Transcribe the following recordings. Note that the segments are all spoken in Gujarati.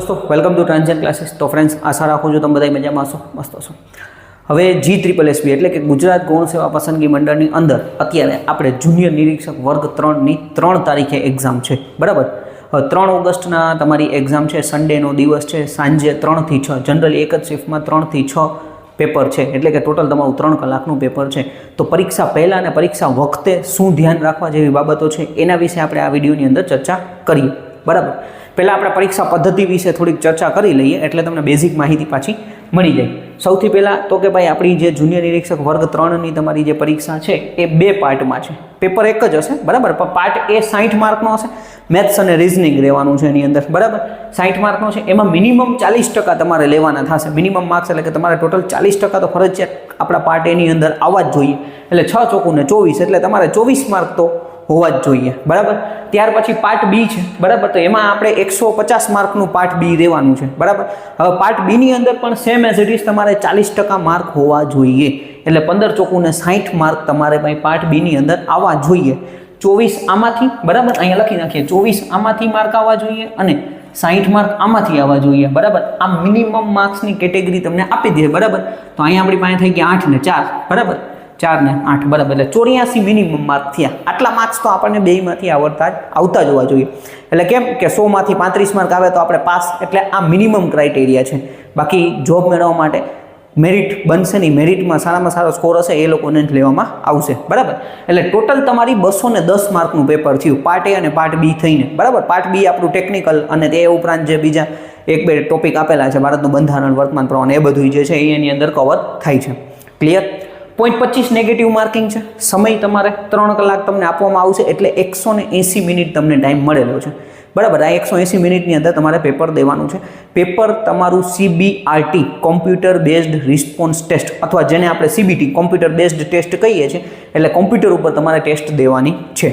दोस्तों, वेलकम टू ट्रांजेक्शन क्लासेस। तो फ्रेंड्स, आशा राखું છું તમે બધા મજામાં હશો, મસ્ત હશો। હવે GSSB એટલે કે ગુજરાત ગૌણ સેવા પસંદગી મંડળની અંદર અત્યારે આપણે જુનિયર નિરીક્ષક વર્ગ 3ની 3 તારીખે એક્ઝામ છે, બરાબર। 3 ઓગસ્ટના તમારી એક્ઝામ છે, સન્ડેનો દિવસ છે, સાંજે 3 થી 6 જનરલી એક જ શિફ્ટમાં 3 થી 6 પેપર છે, એટલે કે ટોટલ તમારું 3 કલાકનું પેપર છે। તો પરીક્ષા પહેલાં અને પરીક્ષા વખતે શું ધ્યાન રાખવા જેવી બાબતો છે એના વિશે આપણે આ વિડીયોની અંદર ચર્ચા કરીએ, બરાબર। પહેલાં આપણે પરીક્ષા પદ્ધતિ વિશે થોડીક ચર્ચા કરી લઈએ એટલે તમને બેઝિક માહિતી પાછી મળી જાય। સૌથી પહેલાં તો કે ભાઈ આપણી જે જુનિયર નિરીક્ષક વર્ગ 3ની તમારી જે પરીક્ષા છે એ 2 પાર્ટમાં છે। પેપર એક જ હશે, બરાબર, પણ પાર્ટ એ 60 માર્કનો હશે, મેથ્સ અને રિઝનિંગ રહેવાનું છે એની અંદર, બરાબર। 60 માર્કનો છે, એમાં મિનિમમ 40% તમારે લેવાના થશે। મિનિમમ માર્ક્સ એટલે કે તમારે ટોટલ 40% તો ફરજિયાત આપણા પાર્ટ એની અંદર આવવા જ જોઈએ, એટલે 6 ચોકુને 24 એટલે તમારે 24 માર્ક તો હોવા જ જોઈએ, બરાબર। ત્યાર પછી પાર્ટ બી છે, બરાબર, તો એમાં આપણે 150 માર્કનું પાર્ટ બી રહેવાનું છે, બરાબર। હવે પાર્ટ બીની અંદર પણ સેમ એઝ ઇટ ઇઝ તમારે 40% માર્ક હોવા જોઈએ, એટલે 15 ચોકુને 60 માર્ક તમારે ભાઈ પાર્ટ બીની અંદર આવવા જોઈએ। 24 આમાંથી, બરાબર, અહીંયા લખી નાખીએ, 24 આમાંથી માર્ક આવવા જોઈએ અને 60 માર્ક આમાંથી આવવા જોઈએ, બરાબર। આ મિનિમમ માર્ક્સની કેટેગરી તમને આપી દે, બરાબર। તો અહીંયા આપણી પાસે થઈ ગયા 8 ને 4, બરાબર, 4 ને 8, બરાબર, એટલે 84 મિનિમમ માર્ક થયા। આટલા માર્ક્સ તો આપણને બેયમાંથી આવતા જ હોવા જોઈએ, એટલે કેમ કે 100 માંથી 35 માર્ક આવે તો આપણે પાસ, એટલે આ મિનિમમ ક્રાઇટેરિયા છે। બાકી જોબ મેળવવા માટે મેરિટ બનશે નહીં, મેરિટમાં સારામાં સારો સ્કોર હશે એ લોકોને જ લેવામાં આવશે, બરાબર। એટલે ટોટલ તમારી 210 માર્કનું પેપર થયું, પાર્ટ એ અને પાર્ટ બી થઈને, બરાબર। પાર્ટ બી આપણું ટેકનિકલ અને તે ઉપરાંત જે બીજા 1-2 ટોપિક આપેલા છે, ભારતનું બંધારણ, વર્તમાન પ્રવાહ, એ બધું જે છે એની અંદર કવર થાય છે, ક્લિયર। 0.25 નેગેટિવ માર્કિંગ છે, સમય તમારે 3 કલાક તમને આપવામાં આવશે, એટલે 180 મિનિટ તમને ટાઈમ મળેલો છે, બરાબર। આ 180 મિનિટની અંદર તમારે પેપર દેવાનું છે। પેપર તમારું CBRT computer based response test, અથવા જેને આપણે CBT કોમ્પ્યુટર બેઝડ ટેસ્ટ કહીએ છીએ, એટલે કોમ્પ્યુટર ઉપર તમારે ટેસ્ટ દેવાની છે,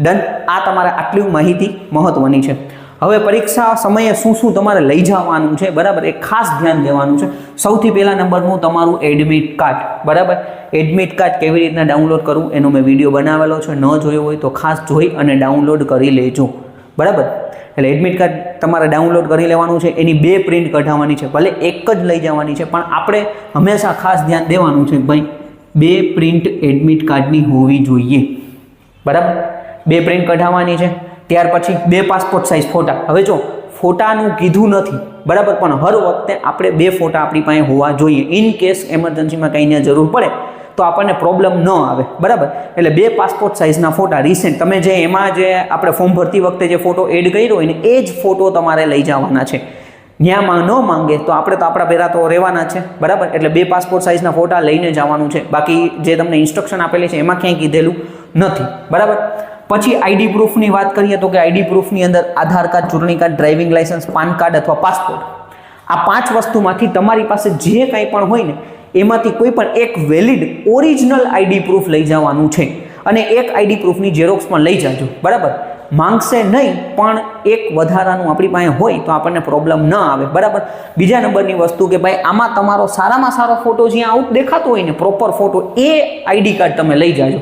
ડન। આ તમારે આટલી માહિતી મહત્વની છે। હવે પરીક્ષા સમયે શું તમારે લઈ જવાનું છે, બરાબર, એ ખાસ ધ્યાન દેવાનું છે। સૌથી પહેલા નંબરનું તમારું એડમિટ કાર્ડ, બરાબર। એડમિટ કાર્ડ કેવી રીતના ડાઉનલોડ કરવું એનો મેં વિડીયો બનાવેલો છે, ન જોયો હોય તો ખાસ જોઈ અને ડાઉનલોડ કરી લેજો, બરાબર। એટલે એડમિટ કાર્ડ તમારે ડાઉનલોડ કરી લેવાનું છે, એની 2 પ્રિન્ટ કઢાવવાની છે, ભલે એક જ લઈ જવાની છે, પણ આપણે હંમેશા ખાસ ધ્યાન દેવાનું છે ભાઈ 2 પ્રિન્ટ એડમિટ કાર્ડની હોવી જોઈએ, બરાબર। 2 પ્રિન્ટ કઢાવવાની છે। ત્યાર પછી 2 પાસપોર્ટ સાઇઝ ફોટા। હવે જો ફોટાનું કીધું નથી, બરાબર, પણ હર વખતે આપણે 2 ફોટા આપણી પાસે હોવા જોઈએ, ઇન કેસ એમરજન્સીમાં કંઈને જરૂર પડે તો આપણને પ્રોબ્લેમ ન આવે, બરાબર। એટલે 2 પાસપોર્ટ સાઇઝના ફોટા રિસેન્ટ, તમે જે એમાં જે આપણે ફોર્મ ભરતી વખતે જે ફોટો એડ કર્યો હોય ને એ જ ફોટો તમારે લઈ જવાના છે। ન્યામાં ન માંગે તો આપણે તો આપણા પહેલાં તો રહેવાના છે, બરાબર। એટલે 2 પાસપોર્ટ સાઇઝના ફોટા લઈને જવાનું છે, બાકી જે તમને ઇન્સ્ટ્રક્શન આપેલી છે એમાં ક્યાંય કીધેલું નથી, બરાબર। પછી આઈડી પ્રૂફની વાત કરીએ તો કે આઈડી પ્રૂફની અંદર આધાર કાર્ડ, ચૂંટણી card, driving licence, PAN card અથવા પાસપોર્ટ, આ 5 વસ્તુમાંથી તમારી પાસે જે કંઈ પણ હોય ને એમાંથી કોઈ પણ એક વેલિડ ઓરિજિનલ આઈડી પ્રૂફ લઈ જવાનું છે, અને એક આઈડી પ્રૂફની ઝેરોક્સ પણ લઈ જાજો, બરાબર। માંગશે નહીં, પણ એક વધારાનું આપણી પાસે હોય તો આપણને પ્રોબ્લેમ ન આવે, બરાબર। બીજા નંબરની વસ્તુ કે ભાઈ આમાં તમારો સારામાં સારો ફોટો જ્યાં આઉટ દેખાતો હોય ને પ્રોપર ફોટો, એ આઈડી કાર્ડ તમે લઈ જાજો,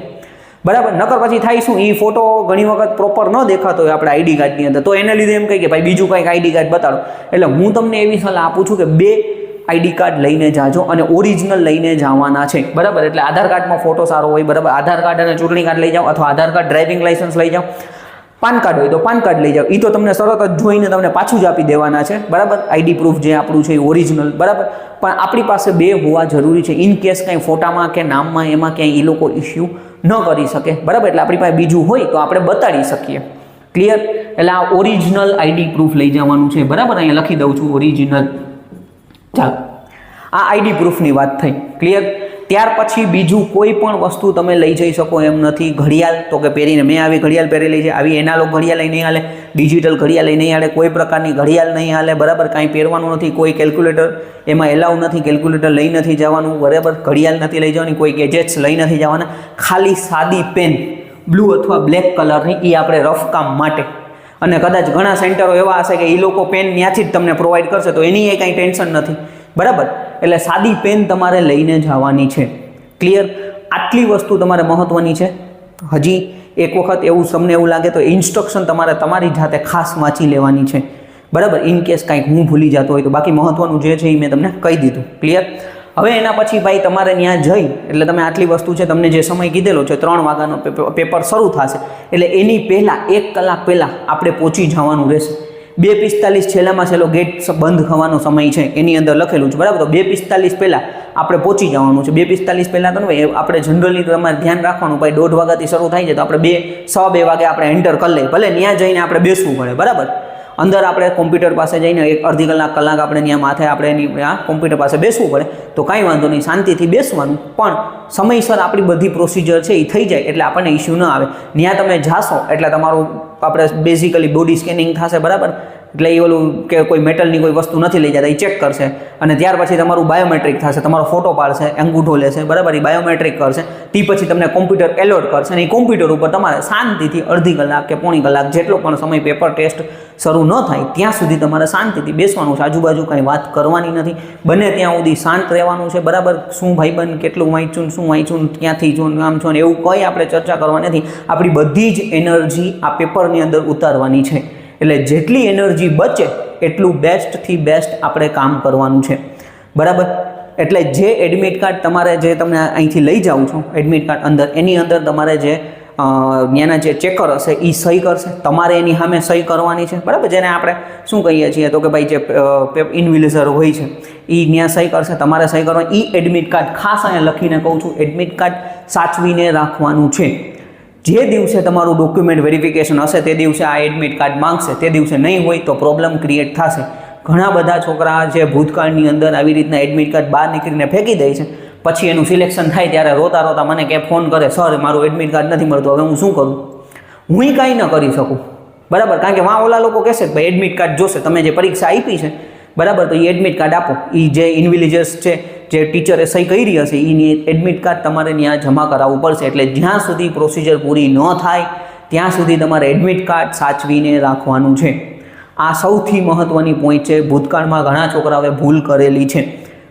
બરાબર। નકર પછી થાય શું, એ ફોટો ઘણી વખત પ્રોપર ન દેખાતો હોય આપણા આઈડી કાર્ડની અંદર, તો એને લીધે એમ કહે કે ભાઈ બીજું કંઈક આઈડી કાર્ડ બતાડો। એટલે હું તમને એવી સલાહ આપું છું કે 2 આઈડી કાર્ડ લઈને જાજો અને ઓરિજિનલ લઈને જવાના છે, બરાબર। એટલે આધાર કાર્ડમાં ફોટો સારો હોય, બરાબર, આધાર કાર્ડ અને ચૂંટણી કાર્ડ લઈ જાઓ, અથવા આધાર કાર્ડ, ડ્રાઇવિંગ લાયસન્સ લઈ જાઓ, પાન કાર્ડ હોય તો પાન કાર્ડ લઈ જાઓ, એ તો તમને તરત જ જોઈને તમને પાછું જ આપી દેવાના છે, બરાબર। આઈડી પ્રૂફ જે આપણું છે એ ઓરિજિનલ, બરાબર, પણ આપણી પાસે 2 હોવા જરૂરી છે, ઇન કેસ કંઈ ફોટામાં કે નામમાં એમાં ક્યાંય એ લોકો ઇસ્યુ ન કરી શકે, બરાબર। એટલે આપણી પાસે બીજું હોય તો આપણે બતાડી શકીએ, ક્લિયર। એટલે આ ઓરિજિનલ આઈડી પ્રૂફ લઈ જવાનું છે, બરાબર, અહીંયા લખી દઉં છું ઓરિજિનલ, ચાલો। આ આઈડી પ્રૂફની વાત થઈ, ક્લિયર। ત્યાર પછી બીજું કોઈ પણ વસ્તુ તમે લઈ જઈ શકો એમ નથી। ઘડિયાળ તો કે પહેરીને, મેં આવી ઘડિયાળ પહેરેલી છે, આવી એનાલોગ ઘડિયાળ લઈ નહીં હાલે, ડિજિટલ ઘડિયાળ લઈ નહીં હાલે, કોઈ પ્રકારની ઘડિયાળ નહીં હાલે, બરાબર। કાંઈ પહેરવાનું નથી, કોઈ કેલ્ક્યુલેટર એમાં એલાઉ નથી, કેલ્ક્યુલેટર લઈ નથી જવાનું, બરાબર। ઘડિયાળ નથી લઈ જવાની, કોઈ ગેજેટ્સ લઈ નથી જવાના, ખાલી સાદી પેન બ્લુ અથવા બ્લેક કલરની, એ આપણે રફ કામ માટે, અને કદાચ ઘણા સેન્ટરો એવા હશે કે એ લોકો પેન ત્યાંથી જ તમને પ્રોવાઈડ કરશે, તો એની એ કાંઈ ટેન્શન નથી, બરાબર। એટલે સાદી પેન તમારે લઈને જવાની છે, ક્લિયર। આટલી વસ્તુ તમારે મહત્વની છે। હજી એક વખત એવું તમને એવું લાગે તો ઇન્સ્ટ્રક્શન તમારે તમારી જાતે ખાસ વાંચી લેવાની છે, બરાબર, ઇન કેસ કાંઈક હું ભૂલી જતો હોય તો. બાકી મહત્વનું જે છે એ મેં તમને કહી દીધું. ક્લિયર? હવે એના પછી ભાઈ તમારે ત્યાં જઈ એટલે તમે આટલી વસ્તુ છે, તમને જે સમય કીધેલો છે 3 વાગ્યાનો પેપર શરૂ થશે એટલે એની પહેલાં 1 કલાક પહેલાં આપણે પહોંચી જવાનું રહેશે. 2:45 છેલ્લામાં છેલ્લો ગેટ બંધ થવાનો સમય છે એની અંદર લખેલું છે, બરાબર. તો 2:45 પહેલાં આપણે પહોંચી જવાનું છે. 2:45 પહેલાં તો ભાઈ આપણે જનરલી તમારે ધ્યાન રાખવાનું, ભાઈ 1:30 વાગ્યાથી શરૂ થાય છે તો આપણે 2 વાગે આપણે એન્ટર કરી લઈએ. ભલે ત્યાં જઈને આપણે બેસવું પડે, બરાબર. અંદર આપણે કોમ્પ્યુટર પાસે જઈને 1-અડધી કલાક આપણે ત્યાં માથે આપણે એની કોમ્પ્યુટર પાસે બેસવું પડે તો કાંઈ વાંધો નહીં, શાંતિથી બેસવાનું. પણ સમયસર આપણી બધી પ્રોસિજર છે એ થઈ જાય એટલે આપણને ઇસ્યુ ન આવે. ત્યાં તમે જાશો એટલે તમારું આપણે બેઝિકલી બોડી સ્કેનિંગ થશે, બરાબર. એટલે એ ઓલું કે કોઈ મેટલની કોઈ વસ્તુ નથી લઈ જતા, એ ચેક કરશે અને ત્યાર પછી તમારું બાયોમેટ્રિક થશે, તમારો ફોટો પાડશે, અંગૂઠો લેશે, બરાબર. એ બાયોમેટ્રિક કરશે, તે પછી તમને કોમ્પ્યુટર એલોટ કરશે અને એ કોમ્પ્યુટર ઉપર તમારે શાંતિથી 1/2 કલાક કે પોણી કલાક જેટલો પણ સમય પેપર ટેસ્ટ શરૂ ન થાય ત્યાં સુધી તમારે શાંતિથી બેસવાનું છે. આજુબાજુ કાંઈ વાત કરવાની નથી, બને ત્યાં સુધી શાંત રહેવાનું છે, બરાબર. શું ભાઈબંધ કેટલું વાંચ્યું, શું વાંચ્યું, ક્યાંથી છો, આમ છો ને એવું કંઈ આપણે ચર્ચા કરવાની નથી. આપણી બધી જ એનર્જી આ પેપરની અંદર ઉતારવાની છે. એટલે જેટલી એનર્જી બચે એટલું બેસ્ટથી બેસ્ટ આપણે કામ કરવાનું છે, બરાબર. એટલે જે એડમિટ કાર્ડ તમારે જે તમને અહીંથી લઈ જાઉં છો એડમિટ કાર્ડ અંદર, એની અંદર તમારે જે ત્યાંના જે ચેકર હશે એ સહી કરશે, તમારે એની સામે સહી કરવાની છે, બરાબર. જેને આપણે શું કહીએ છીએ તો કે ભાઈ જે ઇન્વિલિઝર હોય છે એ ત્યાં સહી કરશે, તમારે સહી કરવાની. એ એડમિટ કાર્ડ ખાસ અહીંયા લખીને કહું છું, એડમિટ કાર્ડ સાચવીને રાખવાનું છે. જે દિવસે તમારું ડોક્યુમેન્ટ વેરિફિકેશન હશે તે દિવસે આ એડમિટ કાર્ડ માંગશે, તે દિવસે નહીં હોય તો પ્રોબ્લેમ ક્રિએટ થશે. ઘણા બધા છોકરા જે ભૂતકાળની અંદર આવી રીતના એડમિટ કાર્ડ બહાર નીકળીને ફેંકી દે છે, પછી એનું સિલેક્શન થાય ત્યારે રોતા રોતા મને કે ફોન કરે, સર મારું એડમિટ કાર્ડ નથી મળતું, હવે હું શું કરું? હું કાંઈ ન કરી શકું, બરાબર. કારણ કે વાં ઓલા લોકો કહેશે કે ભાઈ એડમિટ કાર્ડ જોશે, તમે જે પરીક્ષા આપી છે, બરાબર, તો એ એડમિટ કાર્ડ આપો. એ જે ઇન્વિલિજર્સ છે, જે ટીચરે સહી કરી હશે એની એડમિટ કાર્ડ તમારે ત્યાં જમા કરાવવું પડશે. એટલે જ્યાં સુધી પ્રોસિજર પૂરી ન થાય ત્યાં સુધી તમારે એડમિટ કાર્ડ સાચવીને રાખવાનું છે. આ સૌથી મહત્ત્વની પોઈન્ટ છે. ભૂતકાળમાં ઘણા છોકરાઓએ ભૂલ કરેલી છે,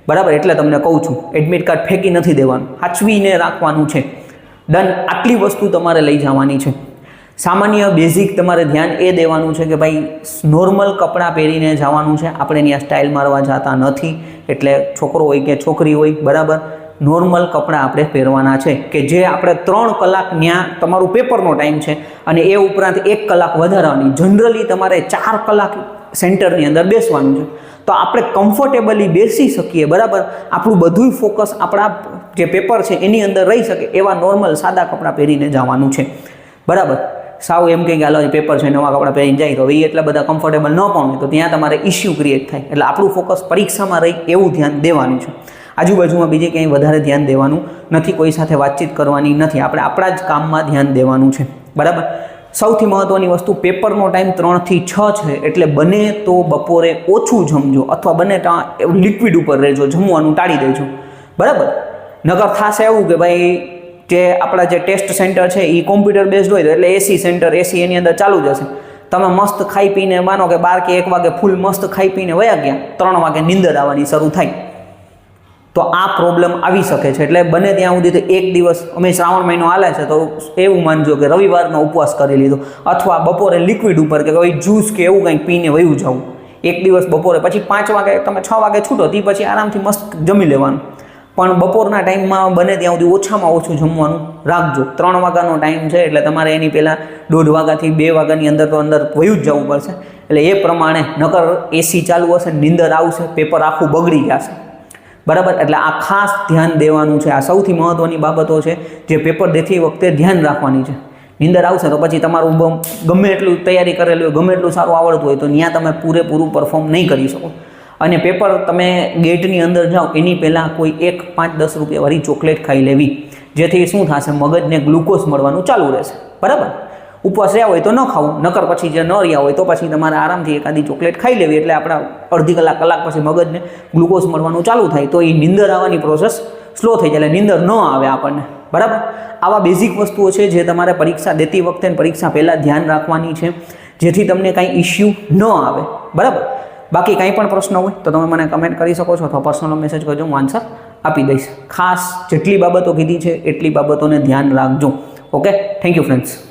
બરાબર. એટલે તમને કહું છું એડમિટ કાર્ડ ફેંકી નથી દેવાનું, સાચવીને રાખવાનું છે. ડન. આટલી વસ્તુ તમારે લઈ જવાની છે. સામાન્ય બેઝિક તમારે ધ્યાન એ દેવાનું છે કે ભાઈ નોર્મલ કપડાં પહેરીને જવાનું છે. આપણે ત્યાં સ્ટાઇલ મારવા જતા નથી, એટલે છોકરો હોય કે છોકરી હોય, બરાબર, નોર્મલ કપડાં આપણે પહેરવાના છે. કે જે આપણે 3 કલાક ત્યાં તમારું પેપરનો ટાઈમ છે અને એ ઉપરાંત 1 કલાક વધારવાની. જનરલી તમારે 4 કલાક સેન્ટરની અંદર બેસવાનું છે તો આપણે કમ્ફર્ટેબલી બેસી શકીએ, બરાબર. આપણું બધું ફોકસ આપણા જે પેપર છે એની અંદર રહી શકે એવા નોર્મલ સાદા કપડાં પહેરીને જવાનું છે, બરાબર. સાવ એમ કંઈક હાલો પેપર છે નવા કપડાં પહેરીને જાય તો એ એટલા બધા કમ્ફર્ટેબલ ન પણ હોય તો ત્યાં તમારે ઇસ્યુ ક્રિએટ થાય. એટલે આપણું ફોકસ પરીક્ષામાં રહી એવું ધ્યાન દેવાનું છે. આજુબાજુમાં બીજે ક્યાંય વધારે ધ્યાન દેવાનું નથી, કોઈ સાથે વાતચીત કરવાની નથી, આપણે આપણા જ કામમાં ધ્યાન દેવાનું છે, બરાબર. સૌથી મહત્ત્વની વસ્તુ, પેપરનો ટાઈમ 3 થી 6 છે એટલે બને તો બપોરે ઓછું જમજો અથવા બને ત્યાં લિક્વિડ ઉપર રહેજો, જમવાનું ટાળી દેજો, બરાબર. નકર થશે એવું કે ભાઈ જે આપણા જે ટેસ્ટ સેન્ટર છે એ કોમ્પ્યુટર બેઝડ હોય એટલે એસી સેન્ટર, એસી એની અંદર ચાલુ જ હશે. તમે મસ્ત ખાઈ પીને માનો કે 12 કે 1 વાગે ફૂલ મસ્ત ખાઈ પીને વયા ગયા, 3 વાગે નીંદર આવવાની શરૂ થાય તો આ પ્રોબ્લેમ આવી શકે છે. એટલે બને ત્યાં સુધી તો એક દિવસ, અમે શ્રાવણ મહિનો હાલે છે તો એવું માનજો કે રવિવારનો ઉપવાસ કરી લીધો અથવા બપોરે લિક્વિડ ઉપર કે કોઈ જ્યુસ કે એવું કંઈક પીને વયું જવું એક દિવસ બપોરે. પછી 5 વાગે તમે 6 વાગે છૂટો તે પછી આરામથી મસ્ત જમી લેવાનું. પણ બપોરના ટાઈમમાં બને ત્યાં સુધી ઓછામાં ઓછું જમવાનું રાખજો. 3 વાગ્યાનો ટાઈમ છે એટલે તમારે એની પહેલાં 1:30 વાગ્યાથી 2 વાગ્યાની અંદર તો અંદર વયું જ જવું પડશે. એટલે એ પ્રમાણે નકર એસી ચાલુ હશે, નીંદર આવશે, પેપર આખું બગડી જશે, બરાબર. એટલે આ ખાસ ધ્યાન દેવાનું છે. આ સૌથી મહત્ત્વની બાબતો છે જે પેપર દેતી વખતે ધ્યાન રાખવાની છે. નીંદર આવશે તો પછી તમારું ગમે એટલું તૈયારી કરેલું હોય, ગમે એટલું સારું આવડતું હોય તો ત્યાં તમે પૂરેપૂરું પરફોર્મ નહીં કરી શકો. અને પેપર તમે ગેટની અંદર જાઓ એની પહેલાં કોઈ 5-10 રૂપિયાવાળી ચોકલેટ ખાઈ લેવી, જેથી શું થશે, મગજને ગ્લુકોઝ મળવાનું ચાલુ રહેશે, બરાબર. ઉપવાસ રહ્યા હોય તો ન ખાવું, નકર પછી જે ન રહ્યા હોય તો પછી તમારે આરામથી એકાદી ચોકલેટ ખાઈ લેવી એટલે આપણા અડધી કલાક પછી મગજને ગ્લુકોઝ મળવાનું ચાલુ થાય તો એ નીંદર આવવાની પ્રોસેસ સ્લો થઈ જાય, એટલે નીંદર ન આવે આપણને, બરાબર. આવા બેઝિક વસ્તુઓ છે જે તમારે પરીક્ષા દેતી વખતે પરીક્ષા પહેલાં ધ્યાન રાખવાની છે જેથી તમને કાંઈ ઇસ્યુ ન આવે, બરાબર. બાકી કાંઈ પણ પ્રશ્ન હોય તો તમે મને કમેન્ટ કરી શકો છો અથવા પર્સનલ મેસેજ કરજો, હું આન્સર આપી દઈશ. ખાસ જેટલી બાબતો કીધી છે એટલી બાબતોને ધ્યાન રાખજો. Okay, thank you friends.